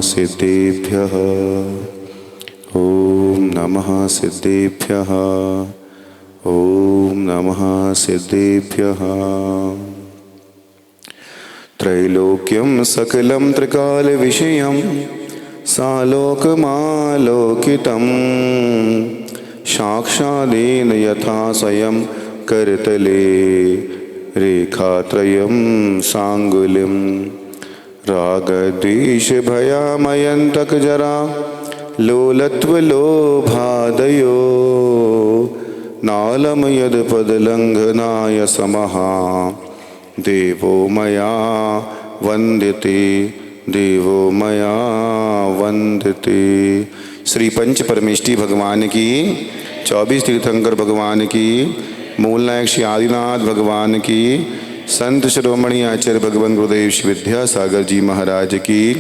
सिद्धेभ्यः। ॐ नमः सिद्धेभ्यः। ॐ नमः सिद्धेभ्यः। त्रैलोक्यं सकलं त्रिकालविषयं सालोकमालोकितं साक्षादेन यथा स्वयं करतले रेखात्रयं साङ्गुलिं रागद्वेषभयामयन्तकजरा लोलत्वलोभादयो नालं यद्पदलङ्घनाय समः देवो मया वन्द्यते, देवो मया वन्द्यते। श्री पंच परमेष्ठी भगवान की, 24 तीर्थंकर भगवान की, मूल नायक श्री आदिनाथ भगवान की, संत शिरोमणि आचार्य भगवान गुरुदेव श्री विद्यासागर जी महाराज की,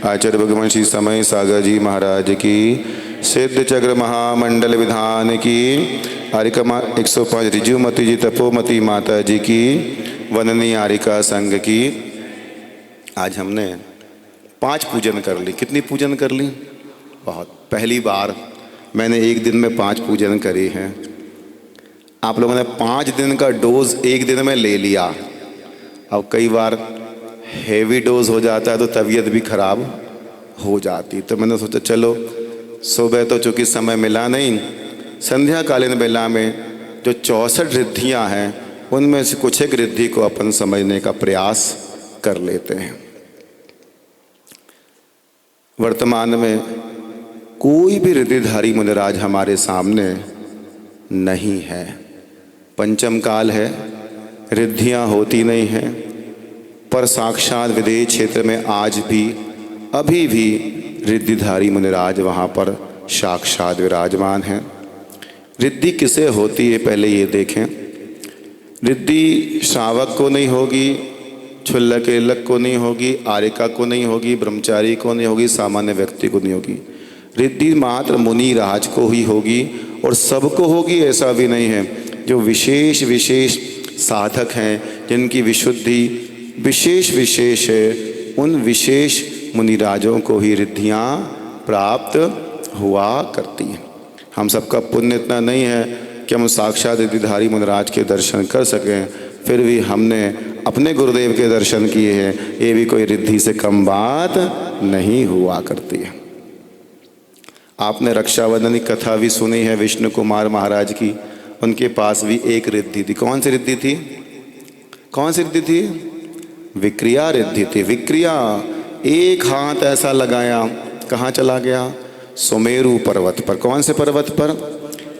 आचार्य भगवान श्री समय सागर जी महाराज की, सिद्ध चक्र महामंडल विधान की, आरिका 105 रिजुमती जी तपोमती माता जी की, वंदनीय आरिका संघ की। आज हमने 5 पूजन कर ली। कितनी पूजन कर ली? बहुत। पहली बार मैंने एक दिन में 5 पूजन करी हैं। आप लोगों ने 5 दिन का डोज एक दिन में ले लिया। अब कई बार हेवी डोज हो जाता है तो तबीयत भी खराब हो जाती, तो मैंने सोचा चलो सुबह तो चूँकि समय मिला नहीं, संध्या कालीन बेला में जो 64 रिद्धियाँ हैं उनमें से कुछ एक रिद्धि को अपन समझने का प्रयास कर लेते हैं। वर्तमान में कोई भी रिद्धिधारी मुनिराज हमारे सामने नहीं है। पंचम काल है, रिद्धियाँ होती नहीं हैं, पर साक्षात विदेह क्षेत्र में आज भी अभी भी रिद्धिधारी मुनिराज वहाँ पर साक्षात विराजमान हैं। रिद्धि किसे होती है पहले ये देखें। रिद्धि श्रावक को नहीं होगी, क्षुल्लक एलक को नहीं होगी, आरिका को नहीं होगी, ब्रह्मचारी को नहीं होगी, सामान्य व्यक्ति को नहीं होगी। रिद्धि मात्र मुनि राज को ही होगी, और सबको होगी ऐसा भी नहीं है। जो विशेष विशेष साधक हैं, जिनकी विशुद्धि विशेष है, उन विशेष मुनिराजों को ही रिद्धियाँ प्राप्त हुआ करती हैं। हम सबका पुण्य इतना नहीं है कि हम साक्षात रिद्धिधारी मुनिराज के दर्शन कर सकें, फिर भी हमने अपने गुरुदेव के दर्शन किए हैं, ये भी कोई रिद्धि से कम बात नहीं हुआ करती है। आपने रक्षाबंधन की कथा भी सुनी है विष्णु कुमार महाराज की। उनके पास भी एक रिद्धि थी। कौन सी रिद्धि थी? कौन सी रिद्धि थी? विक्रिया रिद्धि थी। विक्रिया, एक हाथ ऐसा लगाया, कहाँ चला गया? सुमेरु पर्वत पर। कौन से पर्वत पर?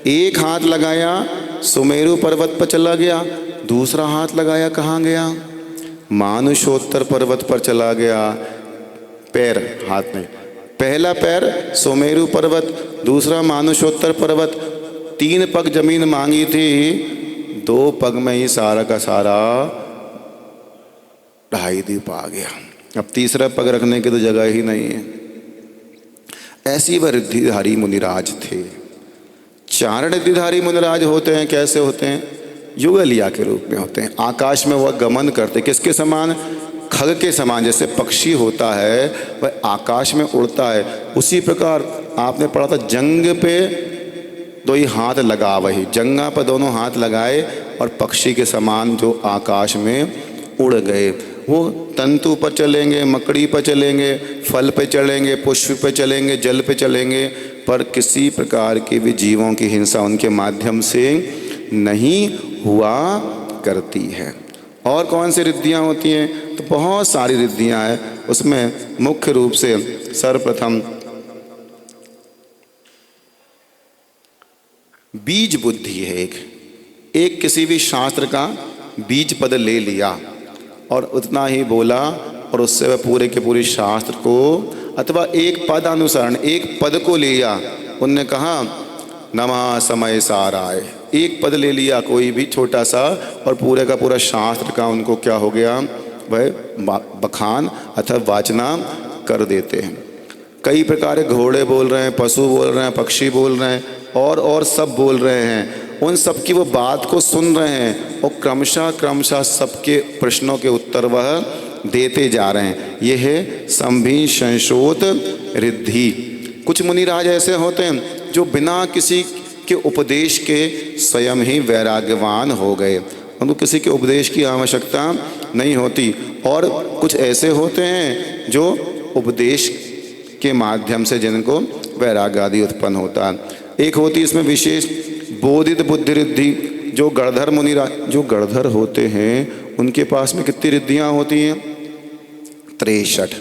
एक हाथ लगाया, सुमेरु पर्वत पर चला गया। दूसरा हाथ लगाया, कहाँ गया? मानुषोत्तर पर्वत पर चला गया। पैर, हाथ में पहला पैर सुमेरु पर्वत, दूसरा मानुषोत्तर पर्वत। 3 पग जमीन मांगी थी, 2 पग में ही सारा का सारा 2.5 दीप आ गया। अब तीसरा पग रखने की तो जगह ही नहीं है। ऐसी वह रिद्धिधारी मुनिराज थे। 4 रिद्धिधारी मुनिराज होते हैं। कैसे होते हैं? युगलिया के रूप में होते हैं। आकाश में वह गमन करते, किसके समान? खग के समान। जैसे पक्षी होता है वह आकाश में उड़ता है, उसी प्रकार आपने पढ़ा था जंग पे 2 ही हाथ लगा, वही जंगा पर दोनों हाथ लगाए और पक्षी के समान जो आकाश में उड़ गए। वो तंतु पर चलेंगे, मकड़ी पर चलेंगे, फल पे चलेंगे, पुष्प पे चलेंगे, जल पे चलेंगे, पर किसी प्रकार के भी जीवों की हिंसा उनके माध्यम से नहीं हुआ करती है। और कौन सी रिद्धियाँ होती हैं? तो बहुत सारी रिद्धियाँ हैं। उसमें मुख्य रूप से सर्वप्रथम बीज बुद्धि है। एक किसी भी शास्त्र का बीज पद ले लिया और उतना ही बोला, और उससे वह पूरे के पूरे शास्त्र को, अथवा एक पद अनुसरण, एक पद को लिया। उनने कहा नमः समय साराय, एक पद ले लिया कोई भी छोटा सा, और पूरे का पूरा शास्त्र का उनको क्या हो गया? वह बखान अथवा वाचना कर देते हैं। कई प्रकार के घोड़े बोल रहे हैं, पशु बोल रहे हैं, पक्षी बोल रहे हैं, और सब बोल रहे हैं। उन सब की वो बात को सुन रहे हैं और क्रमशः सबके प्रश्नों के उत्तर वह देते जा रहे हैं। ये है संभि संशोत रिद्धि। कुछ मुनिराज ऐसे होते हैं जो बिना किसी के उपदेश के स्वयं ही वैराग्यवान हो गए, उनको किसी के उपदेश की आवश्यकता नहीं होती। और कुछ ऐसे होते हैं जो उपदेश के माध्यम से जिनको वैराग्य आदि उत्पन्न होता है। एक होती है इसमें विशेष बोधित बुद्धि रिद्धि। जो गणधर मुनिराज, जो गणधर होते हैं उनके पास में कितनी रिद्धियाँ होती हैं? 63।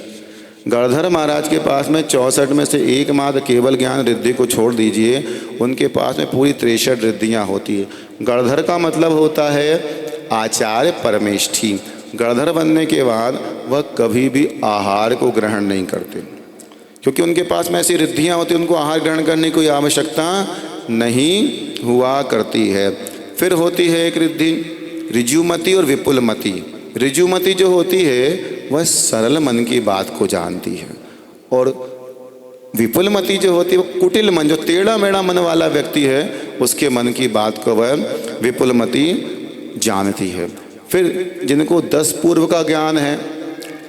गणधर महाराज के पास में 64 में से एकमात्र केवल ज्ञान रिद्धि को छोड़ दीजिए, उनके पास में पूरी 63 रिद्धियाँ होती है। गणधर का मतलब होता है आचार्य परमेष्ठी। गणधर बनने के बाद वह कभी भी आहार को ग्रहण नहीं करते, क्योंकि उनके पास में ऐसी रिद्धियाँ होती, उनको आहार ग्रहण करने की कोई आवश्यकता नहीं हुआ करती है। फिर होती है एक रिद्धि ऋजुमति और विपुलमति। ऋजुमति जो होती है वह सरल मन की बात को जानती है, और विपुलमति जो होती है वो कुटिल मन, जो टेढ़ा मेढ़ा मन वाला व्यक्ति है, उसके मन की बात को वह विपुलमति जानती है। फिर जिनको 10 पूर्व का ज्ञान है,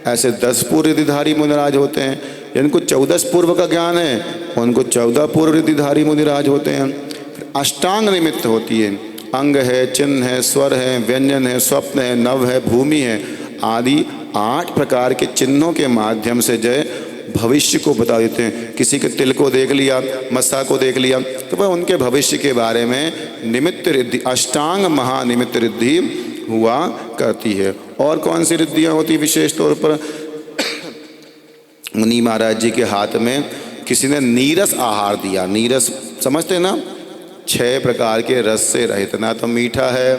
ऐसे 10 पूर्व रिद्धिधारी मुनिराज होते हैं। जिनको 14 पूर्व का ज्ञान है उनको 14 पूर्व रिद्धिधारी मुनिराज होते हैं। फिर अष्टांग निमित्त होती है, अंग है, चिन्ह है, स्वर है, व्यंजन है, स्वप्न है, नव है, भूमि है आदि 8 प्रकार के चिन्हों के माध्यम से जय भविष्य को बता देते हैं। किसी के तिल को देख लिया, मस्सा को देख लिया, तो वह उनके भविष्य के बारे में निमित्त रिद्धि, अष्टांग महानिमित्त रिद्धि हुआ करती है। और कौन सी रिद्धियाँ होती विशेष तौर पर? मुनि महाराज जी के हाथ में किसी ने नीरस आहार दिया। नीरस समझते ना? 6 प्रकार के रस से रहित, ना तो मीठा है,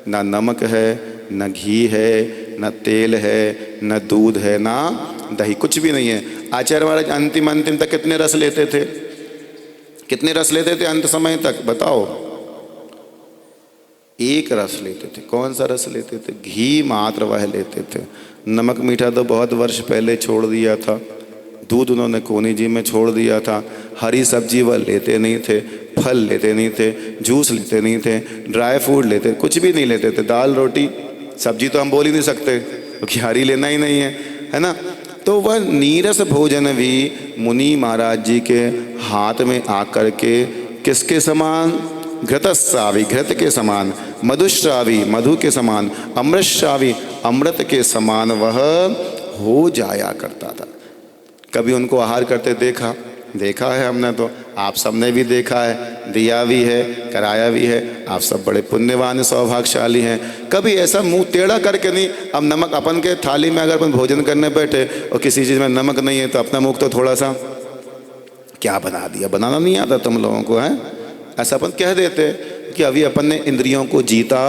ना नमक है, न घी है, न तेल है, न दूध है, ना दही, कुछ भी नहीं है। आचार्य महाराज अंतिम तक कितने रस लेते थे? कितने रस लेते थे अंत समय तक? बताओ। 1 रस लेते थे। कौन सा रस लेते थे? घी मात्र वह लेते थे। नमक मीठा तो बहुत वर्ष पहले छोड़ दिया था। दूध उन्होंने कोनी जी में छोड़ दिया था। हरी सब्जी वह लेते नहीं थे, फल लेते नहीं थे, जूस लेते नहीं थे, ड्राई फ्रूट लेते, कुछ भी नहीं लेते थे। दाल रोटी सब्जी तो हम बोल ही नहीं सकते, क्योंकि हरी लेना ही नहीं है ना। तो वह नीरस भोजन भी मुनि महाराज जी के हाथ में आकर के किसके समान? घृतस्रावी, घृत के समान, मधुश्रावी, मधु के समान, अमृतश्रावी, अमृत के समान वह हो जाया करता था। कभी उनको आहार करते देखा है हमने, तो आप सबने भी देखा है, दिया भी है, कराया भी है। आप सब बड़े पुण्यवान सौभाग्यशाली हैं। कभी ऐसा मुंह टेढ़ा करके नहीं। अब नमक अपन के थाली में अगर अपन भोजन करने बैठे और किसी चीज़ में नमक नहीं है तो अपना मुख तो थोड़ा सा क्या बना दिया, बनाना नहीं आता तुम लोगों को, है ऐसा अपन कह देते कि अभी अपन ने इंद्रियों को जीता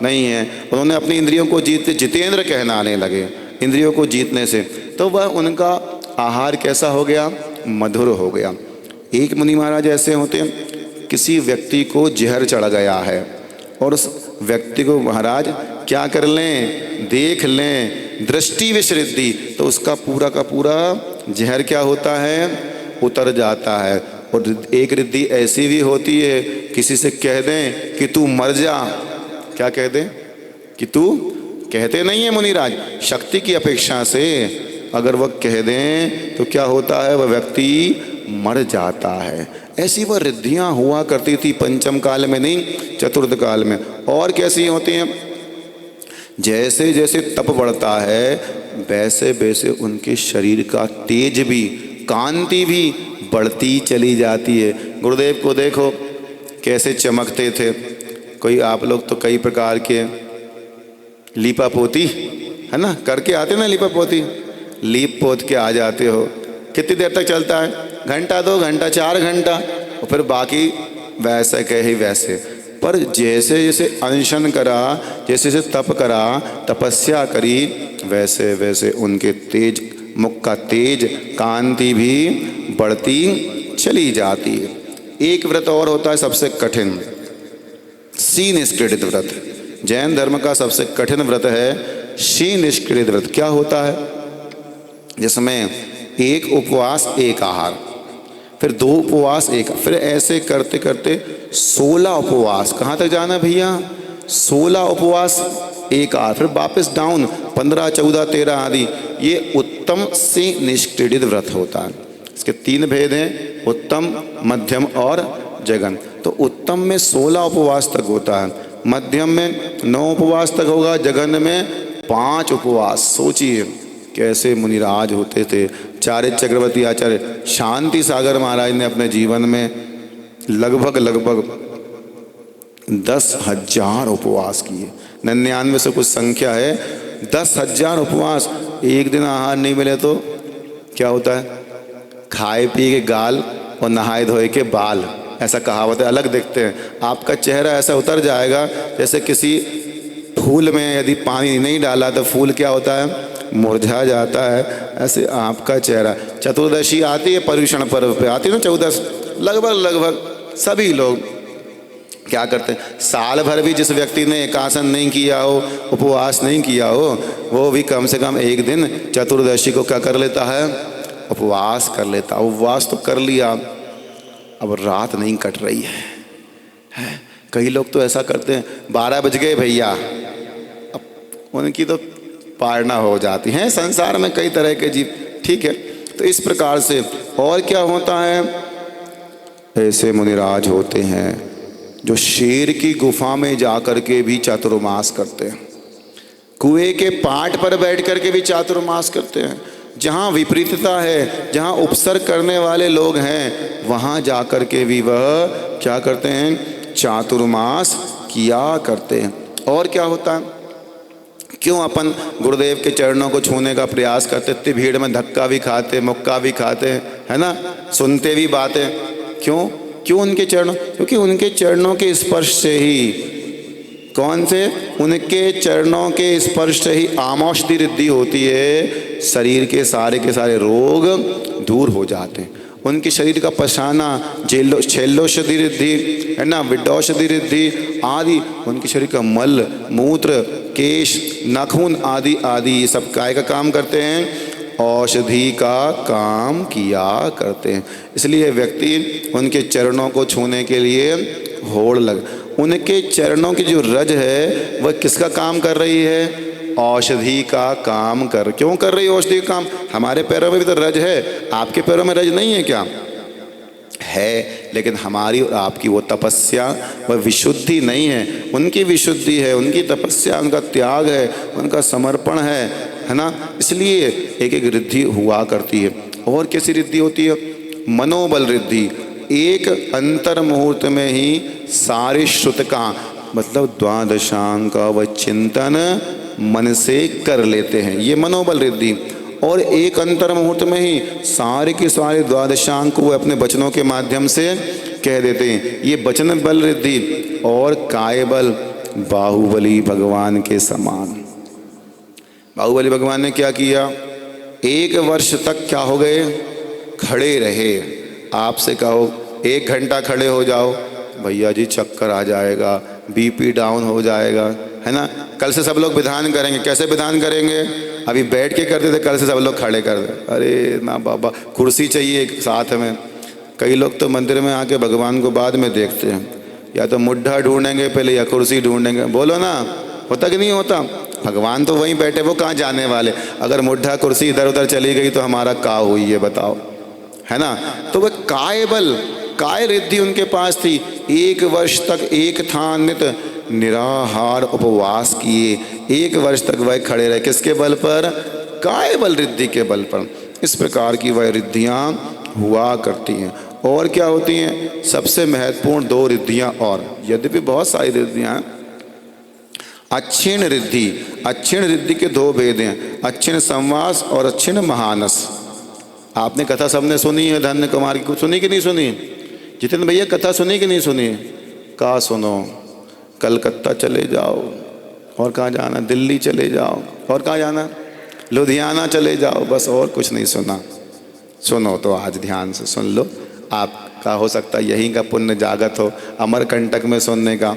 नहीं है। उन्होंने अपनी इंद्रियों को जीतते जितेंद्र कहलाने लगे। इंद्रियों को जीतने से तो वह उनका आहार कैसा हो गया? मधुर हो गया। एक मुनि महाराज ऐसे होते हैं, किसी व्यक्ति को जहर चढ़ गया है और उस व्यक्ति को महाराज क्या कर लें? देख लें, दृष्टि विश्रिद्धि, तो उसका पूरा का पूरा जहर क्या होता है? उतर जाता है। और एक रिद्धि ऐसी भी होती है, किसी से कह दें कि तू मर जा, क्या कह दें? कि तू, कहते नहीं है मुनिराज, शक्ति की अपेक्षा से अगर वह कह दें तो क्या होता है? वह व्यक्ति मर जाता है। ऐसी वह रिद्धियाँ हुआ करती थी पंचम काल में, नहीं चतुर्थ काल में। और कैसी होती हैं? जैसे जैसे तप बढ़ता है वैसे वैसे उनके शरीर का तेज भी, कांति भी बढ़ती चली जाती है। गुरुदेव को देखो कैसे चमकते थे। कोई आप लोग तो कई प्रकार के लीपा पोती है ना करके आते ना, लीपा पोती लीप पोत के आ जाते हो। कितनी देर तक चलता है? घंटा, 2 घंटा, 4 घंटा, और फिर बाकी वैसे कहे वैसे। पर जैसे जैसे अनशन करा, जैसे जैसे तप करा, तपस्या करी, वैसे वैसे उनके तेज, मुख का तेज, कांति भी बढ़ती चली जाती है। एक व्रत और होता है सबसे कठिन, सी निष्क्रियत व्रत। जैन धर्म का सबसे कठिन व्रत है सी निष्क्रियत व्रत। क्या होता है? जिसमें 1 उपवास 1 आहार, फिर 2 उपवास 1, फिर ऐसे करते करते 16 उपवास। कहाँ तक जाना भैया? 16 उपवास एक आध, फिर वापस डाउन 15, 14, 13 आदि। ये उत्तम से निष्क्रीडित व्रत होता है। इसके 3 भेद हैं, उत्तम, मध्यम और जघन। तो उत्तम में 16 उपवास तक होता है, मध्यम में 9 उपवास तक होगा, जघन में 5 उपवास। सोचिए कैसे मुनिराज होते थे। चारित्र चक्रवर्ती आचार्य शांति सागर महाराज ने अपने जीवन में लगभग 10,000 उपवास किए। 99 से कुछ संख्या है, 10,000 उपवास। एक दिन आहार नहीं मिले तो क्या होता है? खाए पिए के गाल और नहाए धोए के बाल, ऐसा कहावत है। अलग दिखते हैं, आपका चेहरा ऐसा उतर जाएगा जैसे किसी फूल में यदि पानी नहीं डाला तो फूल क्या होता है? मुरझा जाता है। ऐसे आपका चेहरा। चतुर्दशी आती है, पर्युषण पर्व पे आती है ना 14, लगभग सभी लोग क्या करते हैं? साल भर भी जिस व्यक्ति ने एकासन नहीं किया हो, उपवास नहीं किया हो, वो भी कम से कम एक दिन चतुर्दशी को क्या कर लेता है? उपवास कर लेता। उपवास तो कर लिया, अब रात नहीं कट रही है। कई लोग तो ऐसा करते हैं, 12 बज गए भैया, अब उनकी तो पारना हो जाती है। संसार में कई तरह के जीव, ठीक है। तो इस प्रकार से और क्या होता है? ऐसे मुनिराज होते हैं जो शेर की गुफा में जाकर के भी चातुर्मास करते हैं, कुएं के पाट पर बैठ करके भी चातुर्मास करते हैं। जहाँ विपरीतता है, जहाँ उपसर्ग करने वाले लोग हैं, वहाँ जाकर के भी वह क्या करते हैं? चातुर्मास किया करते हैं। और क्या होता है? क्यों अपन गुरुदेव के चरणों को छूने का प्रयास करते? इतनी भीड़ में धक्का भी खाते, मुक्का भी खाते, है ना, सुनते भी बातें। क्यों उनके चरणों? क्योंकि उनके चरणों के स्पर्श से ही, कौन से? उनके चरणों के स्पर्श से ही आमौषधि रिद्धि होती है। शरीर के सारे रोग दूर हो जाते हैं। उनके शरीर का पसाना, शैलोषधि रिद्धि, है ना, विड्डौषधि रिद्धि आदि, उनके शरीर का मल मूत्र, केश, नाखून आदि आदि, ये सब काय का काम करते हैं? औषधि का काम किया करते हैं। इसलिए व्यक्ति उनके चरणों को छूने के लिए होड़ लग। उनके चरणों की जो रज है वह किसका काम कर रही है? औषधि का काम क्यों कर रही है औषधि का काम? हमारे पैरों में भी तो रज है, आपके पैरों में रज नहीं है क्या? है, लेकिन हमारी और आपकी वो तपस्या, वह विशुद्धि नहीं है। उनकी विशुद्धि है, उनकी तपस्या, उनका त्याग है, उनका समर्पण है ना। इसलिए एक एक रिद्धि हुआ करती है। और कैसी रिद्धि होती है? मनोबल रिद्धि। एक अंतर मुहूर्त में ही सारे श्रुत का मतलब द्वादशांग का वह चिंतन मन से कर लेते हैं, ये मनोबल रिद्धि। और एक अंतर मुहूर्त में ही सारे के सारे द्वादशांग को वो अपने वचनों के माध्यम से कह देते हैं, ये वचन बल रिद्धि। और काय बल, बाहुबली भगवान के समान। बाहुबली भगवान ने क्या किया? 1 वर्ष तक क्या हो गए? खड़े रहे। आपसे कहो 1 घंटा खड़े हो जाओ, भैया जी चक्कर आ जाएगा, बीपी डाउन हो जाएगा, है ना। कल से सब लोग विधान करेंगे। कैसे विधान करेंगे? अभी बैठ के करते थे, कल से सब लोग खड़े कर दे। अरे ना बाबा, कुर्सी चाहिए एक साथ में। कई लोग तो मंदिर में आके भगवान को बाद में देखते हैं, या तो मुड्ढा ढूंढेंगे पहले या कुर्सी ढूंढेंगे। बोलो ना, होता कि नहीं होता? भगवान तो वहीं बैठे, वो कहाँ जाने वाले? अगर मुड्ढा कुर्सी इधर उधर चली गई तो हमारा का हुई है बताओ, है ना। तो वह काय बल, काय रिद्धि उनके पास थी। 1 वर्ष तक एक था नित निराहार उपवास किए। 1 वर्ष तक वह खड़े रहे, किसके बल पर? काय बल रिद्धि के बल पर। इस प्रकार की वह रिद्धियां हुआ करती हैं। और क्या होती हैं? सबसे महत्वपूर्ण 2 रिद्धियां और, यद्यपि बहुत सारी रिद्धियां। अच्छिण रिद्धि। अच्छिण रिद्धि के 2 भेद हैं, अच्छिण संवास और अच्छिण महानस। आपने कथा सबने सुनी है धन्य कुमार की, सुनी कि नहीं सुनी? जितेंद्र भैया कथा सुनी कि नहीं सुनी? कहाँ सुनो? कलकत्ता चले जाओ, और कहाँ जाना? दिल्ली चले जाओ, और कहाँ जाना? लुधियाना चले जाओ, बस और कुछ नहीं सुना। सुनो तो आज ध्यान से सुन लो, आपका हो सकता है यहीं का पुण्य जागत हो, अमरकंटक में सुनने का।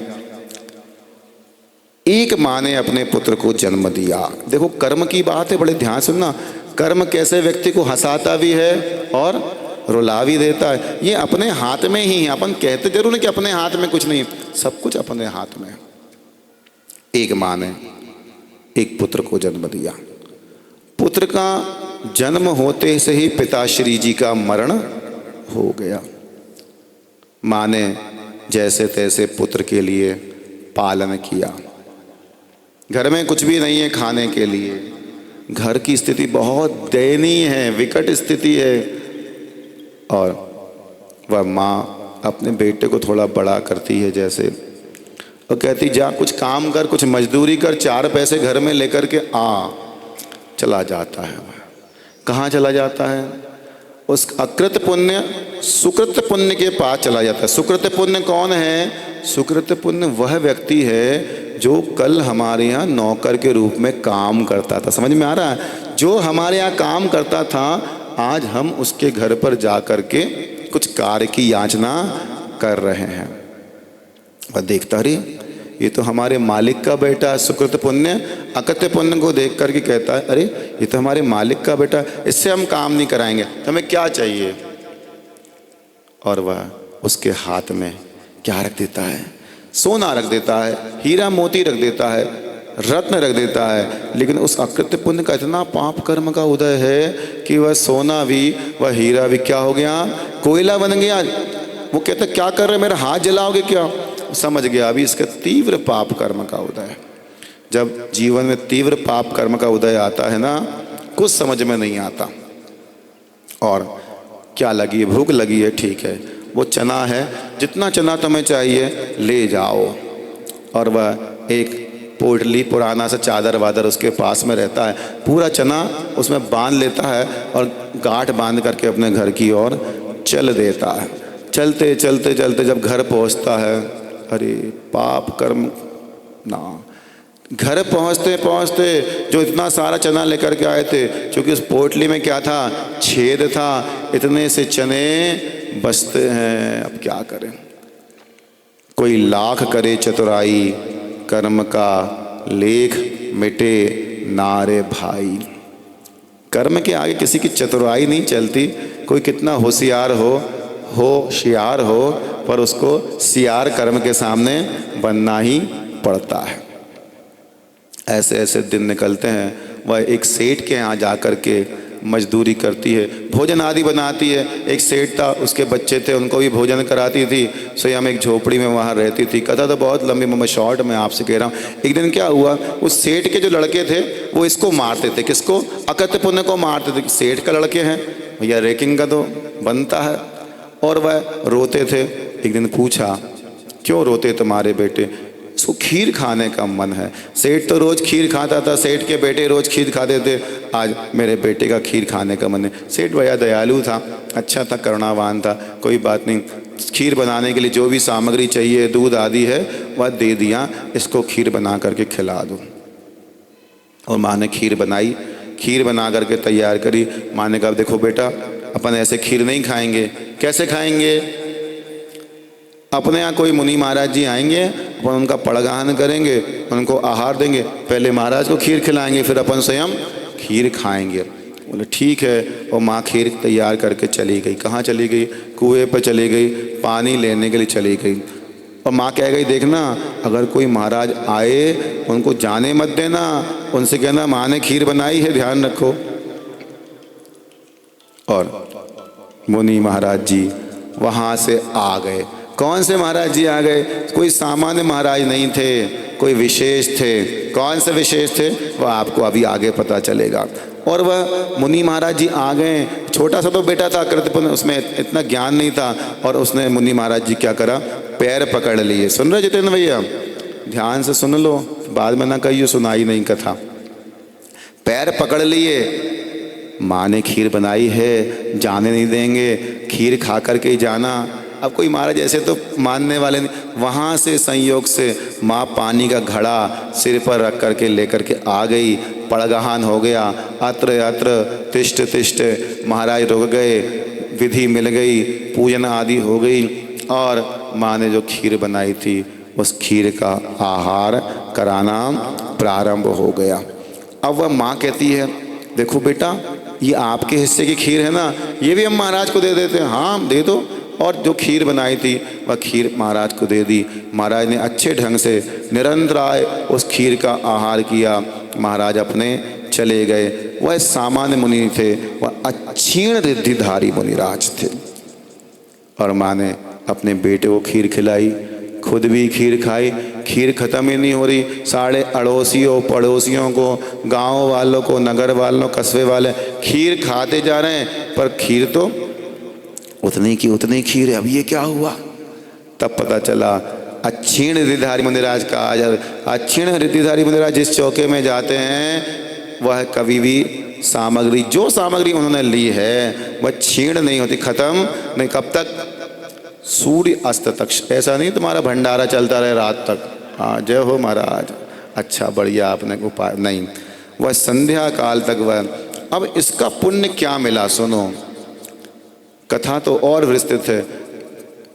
एक माँ ने अपने पुत्र को जन्म दिया। देखो कर्म की बात है, बड़े ध्यान सुनना। कर्म कैसे व्यक्ति को हंसाता भी है और रुला भी देता है। ये अपने हाथ में ही है। अपन कहते जरूर है कि अपने हाथ में कुछ नहीं, सब कुछ अपने हाथ में है। एक माँ ने एक पुत्र को जन्म दिया। पुत्र का जन्म होते से ही पिताश्री जी का मरण हो गया। माँ ने जैसे तैसे पुत्र के लिए पालन किया। घर में कुछ भी नहीं है खाने के लिए, घर की स्थिति बहुत दयनीय है, विकट स्थिति है। और वह माँ अपने बेटे को थोड़ा बड़ा करती है जैसे, और कहती जा कुछ काम कर, कुछ मजदूरी कर, 4 पैसे घर में लेकर के आ। चला जाता है। वह कहाँ चला जाता है? उस अकृत पुण्य सुकृत पुण्य के पास चला जाता है। सुकृत पुण्य कौन है? सुकृत पुण्य वह व्यक्ति है जो कल हमारे यहाँ नौकर के रूप में काम करता था। समझ में आ रहा है? जो हमारे यहाँ काम करता था, आज हम उसके घर पर जा कर के कुछ कार्य की याचना कर रहे हैं। और देखता रही, ये तो हमारे मालिक का बेटा है। सुकृत पुण्य अकृत्य पुण्य को देख करके कहता है, अरे ये तो हमारे मालिक का बेटा, इससे हम काम नहीं कराएंगे, तो हमें क्या चाहिए? और वह उसके हाथ में क्या रख देता है? सोना रख देता है, हीरा मोती रख देता है, रत्न रख देता है। लेकिन उस अकृत्य पुण्य का इतना पाप कर्म का उदय है कि वह सोना भी, वह हीरा भी क्या हो गया? कोयला बन गया। वो कहता क्या कर रहे, मेरा हाथ जलाओगे क्या? समझ गया अभी इसका तीव्र पाप कर्म का उदय है। जब जीवन में तीव्र पाप कर्म का उदय आता है ना, कुछ समझ में नहीं आता। और क्या लगी है? भूख लगी है, ठीक है, वो चना है, जितना चना तुम्हें चाहिए ले जाओ। और वह एक पोटली पुराना सा चादर वादर उसके पास में रहता है, पूरा चना उसमें बांध लेता है और गांठ बांध करके अपने घर की ओर चल देता है। चलते चलते चलते जब घर पहुंचता है, अरे पाप कर्म ना। घर पहुंचते पहुंचते जो इतना सारा चना लेकर के आए थे, क्योंकि उस पोटली में क्या था? छेद था। इतने से चने बचते हैं। अब क्या करें? कोई लाख करे चतुराई, कर्म का लेख मिटे नारे भाई। कर्म के आगे किसी की चतुराई नहीं चलती। कोई कितना होशियार होशियार हो, पर उसको सियार कर्म के सामने बनना ही पड़ता है। ऐसे ऐसे दिन निकलते हैं। वह एक सेठ के यहाँ जा कर के मजदूरी करती है, भोजन आदि बनाती है। एक सेठ था, उसके बच्चे थे, उनको भी भोजन कराती थी। स्वयं एक झोपड़ी में वहाँ रहती थी। कथा तो बहुत लंबी, मैं शॉर्ट में आपसे कह रहा हूँ। एक दिन क्या हुआ, उस सेठ के जो लड़के थे वो इसको मारते थे। किसको? अकृत्य पुण्य को मारते थे। सेठ का लड़के हैं भैया, रेकिंग का तो बनता है। और वह रोते थे। एक दिन पूछा, क्यों रोते तुम्हारे बेटे? इसको खीर खाने का मन है। सेठ तो रोज खीर खाता था, सेठ के बेटे रोज खीर खाते थे, आज मेरे बेटे का खीर खाने का मन है। सेठ भैया दयालु था, अच्छा था, करुणावान था, कोई बात नहीं, खीर बनाने के लिए जो भी सामग्री चाहिए, दूध आदि है, वह दे दिया, इसको खीर बना करके खिला दो। और माँ ने खीर बनाई, खीर बना करके तैयार करी। माँ ने कहा देखो बेटा, अपन ऐसे खीर नहीं खाएंगे। कैसे खाएंगे? अपने यहाँ कोई मुनि महाराज जी आएंगे, अपन उनका पड़गाहन करेंगे, उनको आहार देंगे, पहले महाराज को खीर खिलाएंगे, फिर अपन स्वयं खीर खाएंगे। बोले ठीक है। और माँ खीर तैयार करके चली गई। कहाँ चली गई? कुएं पर चली गई, पानी लेने के लिए चली गई। और माँ कह गई देखना, अगर कोई महाराज आए उनको जाने मत देना, उनसे कहना माँ ने खीर बनाई है, ध्यान रखो। और मुनि महाराज जी वहाँ से आ गए। कौन से महाराज जी आ गए? कोई सामान्य महाराज नहीं थे, कोई विशेष थे। कौन से विशेष थे वह आपको अभी आगे पता चलेगा। और वह मुनि महाराज जी आ गए। छोटा सा तो बेटा था कृतपुन, उसमें इतना ज्ञान नहीं था। और उसने मुनि महाराज जी क्या करा? पैर पकड़ लिए। सुन रहे जितेंद्र भैया? ध्यान से सुन लो, बाद में ना कहिए सुनाई नहीं कथा। पैर पकड़ लिए। माँ ने खीर बनाई है, जाने नहीं देंगे, खीर खा करके ही जाना। अब कोई महाराज ऐसे तो मानने वाले नहीं। वहाँ से संयोग से माँ पानी का घड़ा सिर पर रख करके लेकर के आ गई। पड़गाहन हो गया। अत्र अत्र तिष्ठ तिष्ठ, महाराज रुक गए, विधि मिल गई, पूजन आदि हो गई। और माँ ने जो खीर बनाई थी उस खीर का आहार कराना प्रारंभ हो गया। अब वह माँ कहती है देखो बेटा, ये आपके हिस्से की खीर है ना, ये भी हम महाराज को दे देते हैं। हाँ दे दो। और जो खीर बनाई थी वह खीर महाराज को दे दी। महाराज ने अच्छे ढंग से निरंतराय उस खीर का आहार किया। महाराज अपने चले गए। वह सामान्य मुनि थे, वह अक्षीण रिद्धिधारी मुनिराज थे। और माँ ने अपने बेटे को खीर खिलाई, खुद भी खीर खाई। खीर खत्म ही नहीं हो रही। सारे अड़ोसियों पड़ोसियों को, गांव वालों को, नगर वालों, कस्बे वाले खीर खाते जा रहे हैं, पर खीर तो उतनी की उतनी खीर है। अब ये क्या हुआ? तब पता चला अक्षीण रिद्धिधारी मुनिराज का आज। अक्षीण रिद्धिधारी मुनिराज जिस चौके में जाते हैं वह कभी भी सामग्री, जो सामग्री उन्होंने ली है वह क्षीण नहीं होती, खत्म नहीं। कब तक? सूर्य अस्त तक। ऐसा नहीं तुम्हारा भंडारा चलता रहे रात तक, हाँ जय हो महाराज, अच्छा बढ़िया आपने उपाय, नहीं, वह संध्या काल तक वह। अब इसका पुण्य क्या मिला सुनो। कथा तो और विस्तृत है।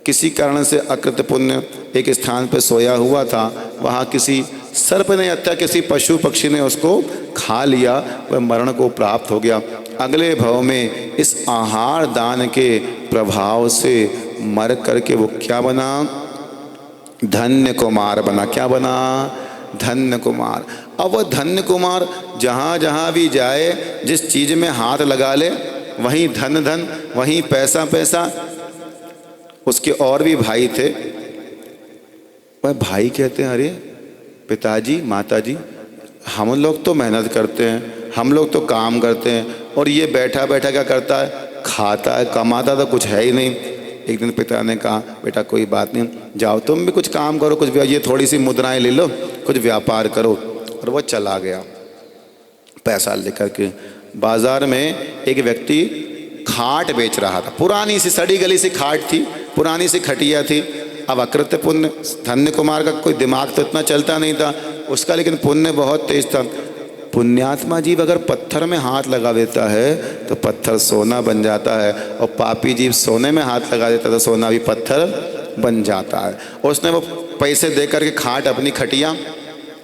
किसी कारण से अकृत पुण्य एक स्थान पर सोया हुआ था, वहाँ किसी सर्प ने अथवा किसी पशु पक्षी ने उसको खा लिया, वह मरण को प्राप्त हो गया। अगले भव में इस आहार दान के प्रभाव से मर करके वो क्या बना? धन्य कुमार बना। क्या बना? धन्य कुमार। अब वह धन्य कुमार जहाँ जहाँ भी जाए, जिस चीज़ में हाथ लगा ले वहीं धन धन, वहीं पैसा पैसा। उसके और भी भाई थे। वह भाई कहते हैं, अरे पिताजी माताजी, हम लोग तो मेहनत करते हैं, हम लोग तो काम करते हैं, और ये बैठा बैठा क्या करता है? खाता है, कमाता तो कुछ है ही नहीं। एक दिन पिता ने कहा, बेटा कोई बात नहीं, जाओ तुम भी कुछ काम करो, कुछ ये थोड़ी सी मुद्राएं ले लो, कुछ व्यापार करो। और वो चला गया पैसा लेकर के। बाजार में एक व्यक्ति खाट बेच रहा था, पुरानी सी सड़ी गली सी खाट थी, पुरानी सी खटिया थी। अब अकृत्य पुण्य धन्य कुमार का कोई दिमाग तो इतना चलता नहीं था उसका, लेकिन पुण्य बहुत तेज था। पुण्यात्मा जीव अगर पत्थर में हाथ लगा देता है तो पत्थर सोना बन जाता है, और पापी जीव सोने में हाथ लगा देता है तो सोना भी पत्थर बन जाता है। और उसने वो पैसे दे करके खाट अपनी खटिया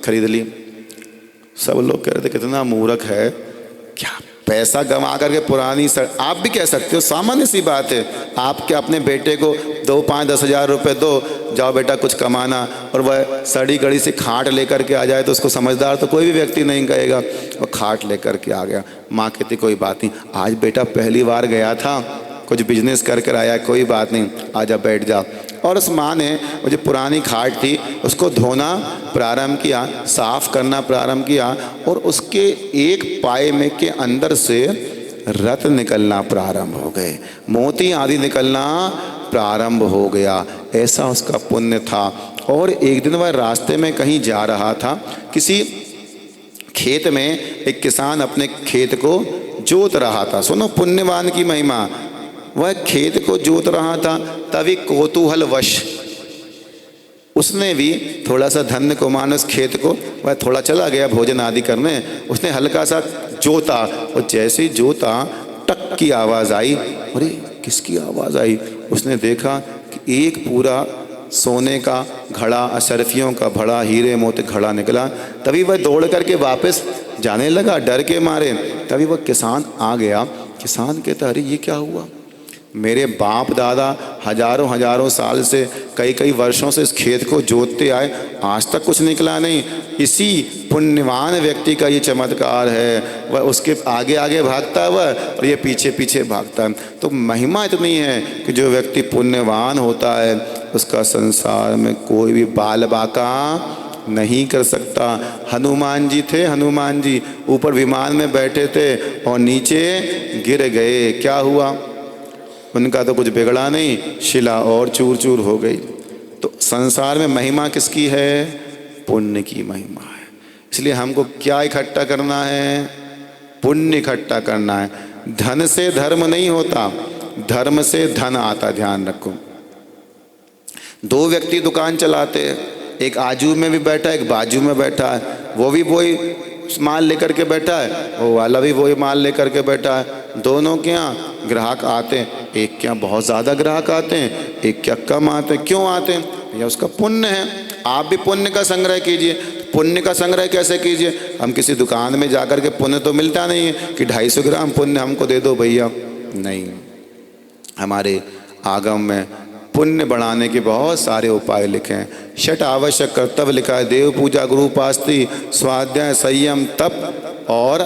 खरीद ली। सब लोग कह रहे थे कितना मूर्ख है, क्या पैसा गंवा करके पुरानी आप भी कह सकते हो, सामान्य सी बात है। आप क्या अपने बेटे को 2, 5, 10 हज़ार रुपये दो, जाओ बेटा कुछ कमाना, और वह सड़ी गड़ी से खाट लेकर के आ जाए तो उसको समझदार तो कोई भी व्यक्ति नहीं कहेगा। वो खाट लेकर के आ गया। माँ कहती कोई बात नहीं, आज बेटा पहली बार गया था, कुछ बिजनेस कर कर आया, कोई बात नहीं, आजा बैठ जा। और उस माँ ने वो जो पुरानी खाट थी उसको धोना प्रारंभ किया, साफ करना प्रारंभ किया, और उसके एक पाए में के अंदर से रत्न निकलना प्रारंभ हो गए, मोती आदि निकलना प्रारंभ हो गया। ऐसा उसका पुण्य था। और एक दिन वह रास्ते में कहीं जा रहा था, किसी खेत में एक किसान अपने खेत को जोत रहा था। सुनो पुण्यवान की महिमा। वह खेत को जोत रहा था, तभी कौतूहलवश उसने भी थोड़ा सा धन्य कुमार उस खेत को, वह थोड़ा चला गया भोजन आदि करने, उसने हल्का सा जोता, और जैसे ही जोता टक की आवाज़ आई। अरे किसकी आवाज़ आई? उसने देखा कि एक पूरा सोने का घड़ा, अशरफियों का भड़ा, हीरे मोती घड़ा निकला। तभी वह दौड़ करके वापस जाने लगा डर के मारे। तभी वह किसान आ गया। किसान कहता अरे ये क्या हुआ? मेरे बाप दादा हजारों हजारों साल से, कई कई वर्षों से इस खेत को जोतते आए, आज तक कुछ निकला नहीं। इसी पुण्यवान व्यक्ति का ये चमत्कार है। वह उसके आगे आगे भागता है वह, और ये पीछे पीछे भागता है। तो महिमा इतनी है कि जो व्यक्ति पुण्यवान होता है उसका संसार में कोई भी बाल बाका नहीं कर सकता। हनुमान जी थे, हनुमान जी ऊपर विमान में बैठे थे और नीचे गिर गए। क्या हुआ? उनका तो कुछ बिगड़ा नहीं, शिला और चूर चूर हो गई। तो संसार में महिमा किसकी है? पुण्य की महिमा है। इसलिए हमको क्या इकट्ठा करना है? पुण्य इकट्ठा करना है। धन से धर्म नहीं होता, धर्म से धन आता। ध्यान रखो। 2 व्यक्ति दुकान चलाते हैं, एक आजू में भी बैठा है, एक बाजू में बैठा है, वो भी वही माल लेकर के बैठा है, वो वाला भी वही माल लेकर के बैठा है। दोनों के यहाँ ग्राहक आते हैं, एक क्या बहुत ज़्यादा ग्राहक आते हैं, एक क्या कम आते हैं। क्यों आते हैं? भैया उसका पुण्य है। आप भी पुण्य का संग्रह कीजिए। पुण्य का संग्रह कैसे कीजिए? हम किसी दुकान में जाकर के पुण्य तो मिलता नहीं है कि 250 ग्राम पुण्य हमको दे दो भैया, नहीं। हमारे आगम में पुण्य बढ़ाने के बहुत सारे उपाय लिखे हैं। 6 आवश्यक कर्तव्य लिखा है, देव पूजा, गुरु उपासना, स्वाध्याय, संयम, तप और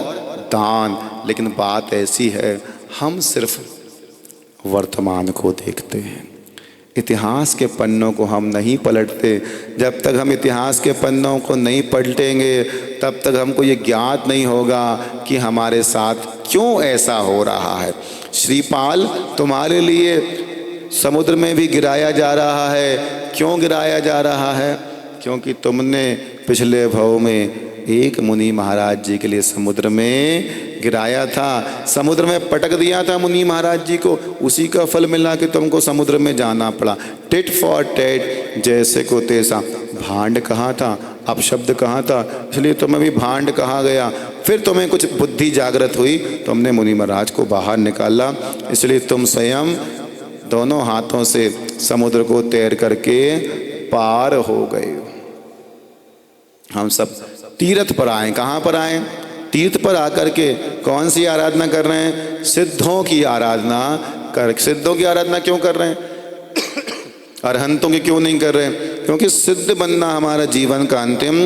दान। लेकिन बात ऐसी है, हम सिर्फ वर्तमान को देखते हैं, इतिहास के पन्नों को हम नहीं पलटते। जब तक हम इतिहास के पन्नों को नहीं पलटेंगे तब तक हमको ये ज्ञात नहीं होगा कि हमारे साथ क्यों ऐसा हो रहा है। श्रीपाल, तुम्हारे लिए समुद्र में भी गिराया जा रहा है। क्यों गिराया जा रहा है? क्योंकि तुमने पिछले भव में एक मुनि महाराज जी के लिए समुद्र में गिराया था, समुद्र में पटक दिया था मुनि महाराज जी को, उसी का फल मिला कि तुमको समुद्र में जाना पड़ा। टिट फॉर टेट, जैसे को तैसा। भांड कहा था, अपशब्द कहा था, इसलिए तुम्हें भी भांड कहा गया। फिर तुम्हें कुछ बुद्धि जागृत हुई, तुमने मुनि महाराज को बाहर निकाला, इसलिए तुम स्वयं दोनों हाथों से समुद्र को तैर करके पार हो गए। हम सब तीर्थ पर आए। कहाँ पर आए? तीर्थ पर आकर के कौन सी आराधना कर रहे हैं? सिद्धों की आराधना कर। सिद्धों की आराधना क्यों कर रहे हैं? अरहंतों की क्यों नहीं कर रहे हैं? क्योंकि सिद्ध बनना हमारा जीवन का अंतिम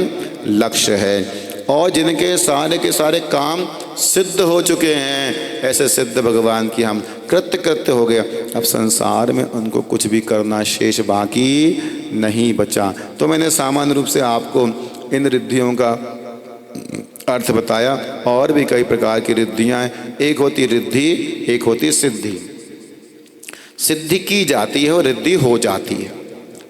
लक्ष्य है। और जिनके सारे के सारे काम सिद्ध हो चुके हैं, ऐसे सिद्ध भगवान की हम कृत्य हो गया। अब संसार में उनको कुछ भी करना शेष बाकी नहीं बचा। तो मैंने सामान्य रूप से आपको इन रिद्धियों का अर्थ बताया। और भी कई प्रकार की रिद्धियाँ हैं। एक होती रिद्धि, एक होती सिद्धि। सिद्धि की जाती है और रिद्धि हो जाती है।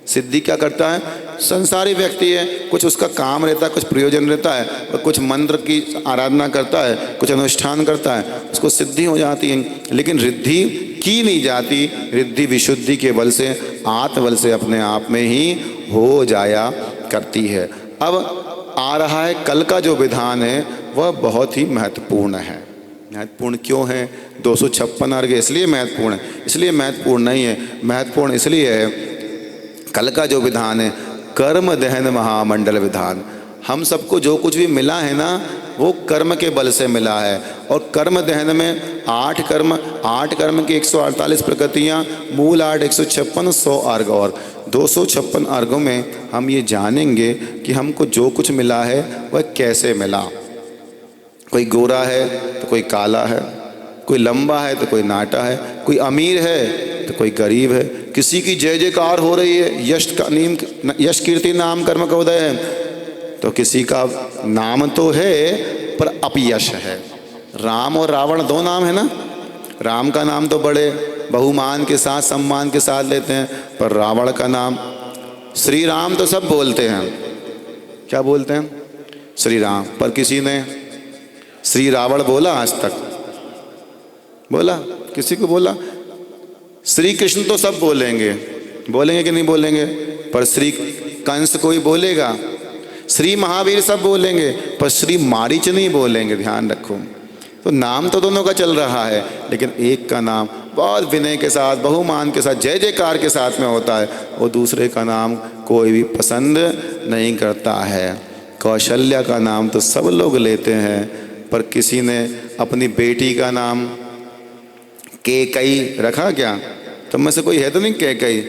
सिद्धि क्या करता है? संसारी व्यक्ति है, कुछ उसका काम रहता है, कुछ प्रयोजन रहता है, और कुछ मंत्र की आराधना करता है, कुछ अनुष्ठान करता है, उसको सिद्धि हो जाती है। लेकिन रिद्धि की नहीं जाती। रिद्धि विशुद्धि के बल से, आत्मबल से अपने आप में ही हो जाया करती है। अब आ रहा है कल का जो विधान है वह बहुत ही महत्वपूर्ण है। महत्वपूर्ण क्यों है? 256 अर्घ इसलिए महत्वपूर्ण है, इसलिए महत्वपूर्ण नहीं है, महत्वपूर्ण इसलिए है कल का जो विधान है कर्म दहन महामंडल विधान। हम सबको जो कुछ भी मिला है ना, वो कर्म के बल से मिला है। और कर्म दहन में 8 कर्म की 148 प्रकृतियाँ, मूल 8 156, 100 अर्घ और 256 अर्घों में हम ये जानेंगे कि हमको जो कुछ मिला है वह कैसे मिला। कोई गोरा है तो कोई काला है, कोई लंबा है तो कोई नाटा है, कोई अमीर है तो कोई गरीब है। किसी की जय जयकार हो रही है, यश कीर्ति नाम कर्म का उदय है, तो किसी का नाम तो है पर अपयश है। राम और रावण 2 नाम है ना। राम का नाम तो बड़े बहुमान के साथ, सम्मान के साथ लेते हैं, पर रावण का नाम, श्री राम तो सब बोलते हैं। क्या बोलते हैं? श्री राम। पर किसी ने श्री रावण बोला आज तक? बोला? किसी को बोला? श्री कृष्ण तो सब बोलेंगे कि नहीं बोलेंगे, पर श्री कंस कोई बोलेगा? श्री महावीर सब बोलेंगे, पर श्री मारीच नहीं बोलेंगे। ध्यान रखो। तो नाम तो दोनों का चल रहा है, लेकिन एक का नाम बहुत विनय के साथ, बहुमान के साथ, जय जयकार के साथ में होता है, और दूसरे का नाम कोई भी पसंद नहीं करता है। कौशल्या का नाम तो सब लोग लेते हैं, पर किसी ने अपनी बेटी का नाम कैकई रखा क्या? तुम में से कोई है तो नहीं कैकई?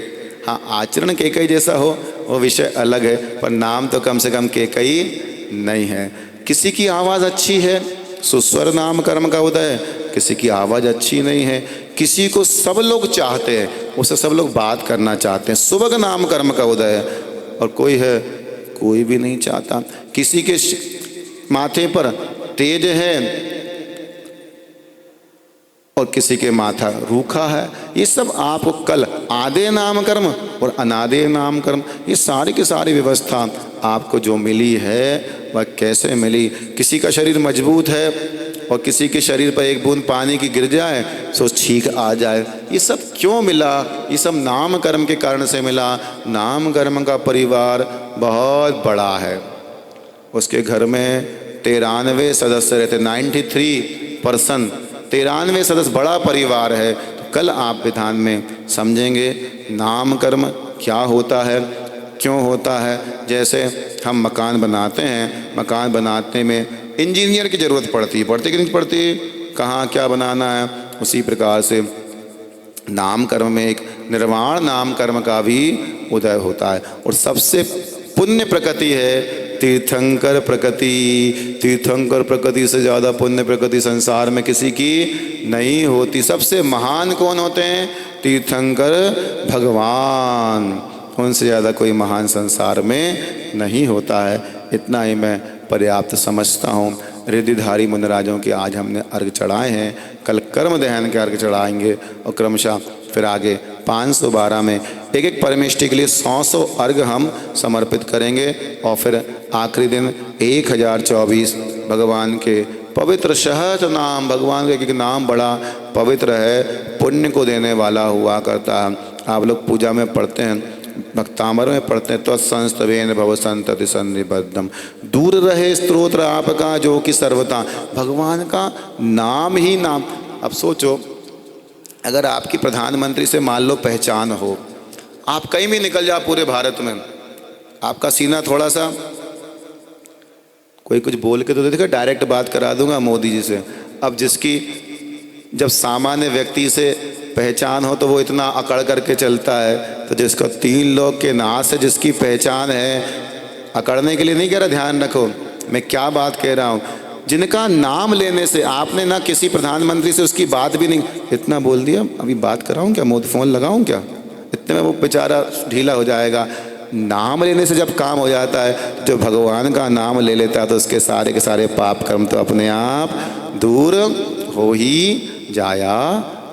हाँ, आचरण कैकई जैसा हो वो विषय अलग है, पर नाम तो कम से कम कैकई नहीं है। किसी की आवाज़ अच्छी है, सुस्वर नाम कर्म का उदय। किसी की आवाज़ अच्छी नहीं है, किसी को सब लोग चाहते हैं, उससे सब लोग बात करना चाहते हैं, सुबग नाम कर्म का उदय है। और कोई है, कोई भी नहीं चाहता। किसी के माथे पर तेज है और किसी के माथा रूखा है। ये सब आपको कल आदे नाम कर्म और अनादे नाम कर्म, ये सारी की सारी व्यवस्था आपको जो मिली है वह कैसे मिली। किसी का शरीर मजबूत है और किसी के शरीर पर एक बूंद पानी की गिर जाए तो छींक आ जाए। ये सब क्यों मिला? ये सब नाम कर्म के कारण से मिला। नाम कर्म का परिवार बहुत बड़ा है। उसके घर में 93 सदस्य रहते, 93 पर्सन, 93 सदस्य, बड़ा परिवार है। तो कल आप विधान में समझेंगे नाम कर्म क्या होता है, क्यों होता है। जैसे हम मकान बनाते हैं, मकान बनाने में इंजीनियर की ज़रूरत पड़ती कि नहीं पड़ती? कहाँ क्या बनाना है। उसी प्रकार से नाम कर्म में एक निर्वाण नाम कर्म का भी उदय होता है। और सबसे पुण्य प्रकृति है तीर्थंकर प्रकृति। तीर्थंकर प्रकृति से ज़्यादा पुण्य प्रकृति संसार में किसी की नहीं होती। सबसे महान कौन होते हैं? तीर्थंकर भगवान। उनसे ज़्यादा कोई महान संसार में नहीं होता है। इतना ही मैं पर्याप्त समझता हूँ। रिद्धिधारी मुनिराजों के आज हमने अर्घ चढ़ाए हैं, कल कर्म दहन के अर्घ चढ़ाएंगे और क्रमशः फिर आगे 512 में एक एक परमेष्टि के लिए 100 अर्घ हम समर्पित करेंगे। और फिर आखिरी दिन 1024 भगवान के पवित्र सहस्र नाम। भगवान का एक नाम बड़ा पवित्र है, पुण्य को देने वाला हुआ करता है। आप लोग पूजा में पढ़ते हैं, भक्तामर में पढ़ते हैं, तो संस्तवेन भव संतति सन्निबद्धम। दूर रहे स्तोत्र आपका जो कि सर्वथा। भगवान का नाम ही नाम। अब सोचो, अगर आपकी प्रधानमंत्री से मान लो पहचान हो, आप कहीं भी निकल जाओ पूरे भारत में, आपका सीना थोड़ा सा कोई कुछ बोल के तो देखो डायरेक्ट बात करा दूंगा मोदी जी से। अब जिसकी जब सामान्य व्यक्ति से पहचान हो तो वो इतना अकड़ करके चलता है, तो जिसको 3 लोग के नाश से जिसकी पहचान है, अकड़ने के लिए नहीं कह रहा, ध्यान रखो मैं क्या बात कह रहा हूँ। जिनका नाम लेने से आपने ना किसी प्रधानमंत्री से उसकी बात भी नहीं, इतना बोल दिया अभी बात कराऊँ क्या, मोदी फ़ोन लगाऊँ क्या, इतने में वो बेचारा ढीला हो जाएगा। नाम लेने से जब काम हो जाता है, जो भगवान का नाम ले लेता है तो उसके सारे के सारे पाप कर्म तो अपने आप दूर हो ही जाया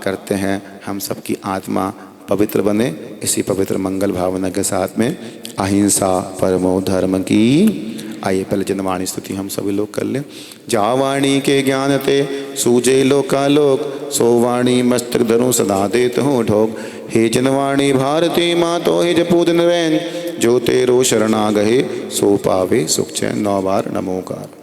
करते हैं। हम सबकी आत्मा पवित्र बने, इसी पवित्र मंगल भावना के साथ में अहिंसा परमो धर्म की। आइए पहले जनवाणी स्तुति हम सभी लोग कर लें। जावाणी के ज्ञान ते सूजे लोकालोक, सो वाणी मस्तक धरू सदा देत हूँ ठोक। हे जनवाणी भारती माँ तो हे जपूत नरैन, जो तेरो शरणा गहे सो पावे सुख चैन। 9 बार नमोकार।